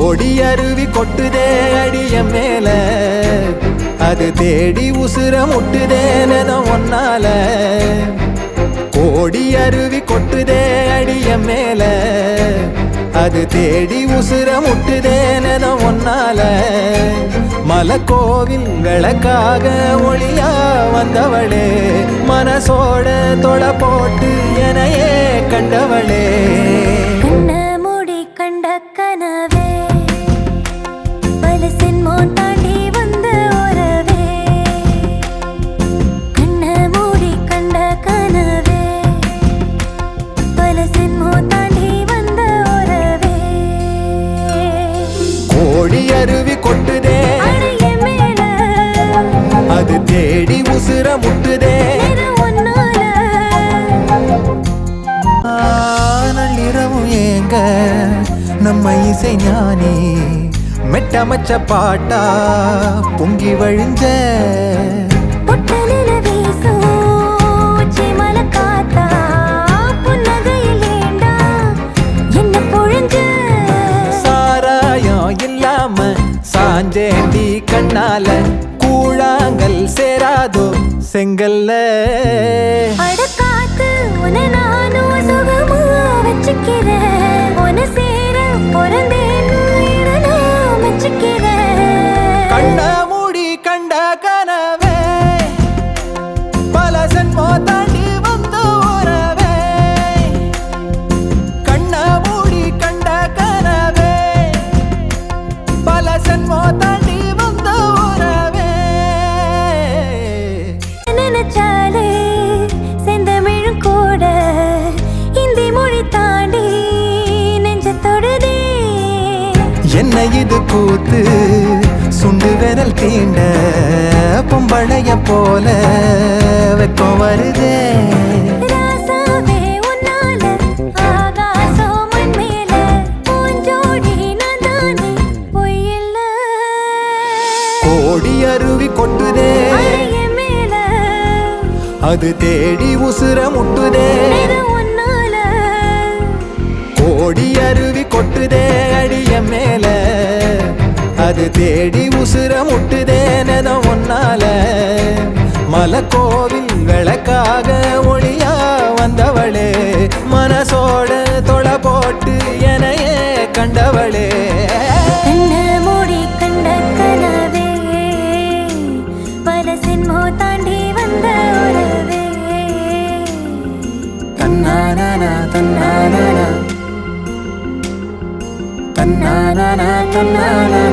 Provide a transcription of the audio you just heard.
கோடி அருவி கொட்டுதே அடிய மேல அது தேடி உசுர முட்டுதேனதோ ஒன்னால கோடி அருவி கொட்டுதே அடிய மேல அது தேடி உசுர முட்டுதேனதோ ஒன்னால மலக்கோவில் விளக்காக ஒளியா வந்தவளே மனசோட தொலை போட்டு எனையே கண்டவளே கண்ட கனவே பலசின் மோன் தாண்டி வந்த உறவே கண்ண மூடி கண்ட கனவே பலசின் மோன் தாண்டி வந்த உறவே கோடி அருவி கொட்டுதே அடைய மேல அது தேடி உசுர முட்டுதே ஒன்னால நள்ளிரவும் ஏங்க நம்ம இசை ஞானி மெட்டமச்ச பாட்டா பொங்கி வழிஞ்ச பொட்டலில வீசும் சிமல காத்தா புன்னகையில் ஏண்டா என்ன பொழிஞ்ச சாராயம் இல்லாம சாஞ்சேண்டி கண்ணால கூழாங்கல் சேராதோ செங்கல்ல அடக்காத்து உன நானும் சுகமா வச்சுக்கிறேன் உன சேர பொறந்தேன்னு நான் வச்சுக்கிறேன் கண்ண மூடி கண்ட கனவே பல சென்மோ தாண்டி வந்த உறவே கண்ண மூடி கண்ட கனவே பல சென்மோ தாண்டி வந்த உறவே நினைச்சாலே செந்தமிழும் கூட இந்தி மொழி தாண்டி நெஞ்ச தொடுதே என்ன இது கூத்து சுண்டு விரல் தீண்ட பொம்பளைய போல வெக்கம் வருதே ராசாவே உன்னால ஆகாசம் மண் மேல பூஞ்சோடி நான் தானே பொய்யில்ல கோடி அருவி கொட்டுதே அடைய மேல அது தேடி உசுர முட்டுதே ஒன்னால கோடி அருவி கொட்டுதே அடிய மேல அது தேடி உசுர முட்டுதேனதோ ஒன்னால மலக்கோவில் விளக்காக ஒளியா வந்தவளே மனசோட தொலை போட்டு எனையே கண்டவளே கண்ண மூடி கண்ட கனவே பலசின் மோ தாண்டி வந்த உறவே தன்னானா தன்னானா தன்னானா தன்னானா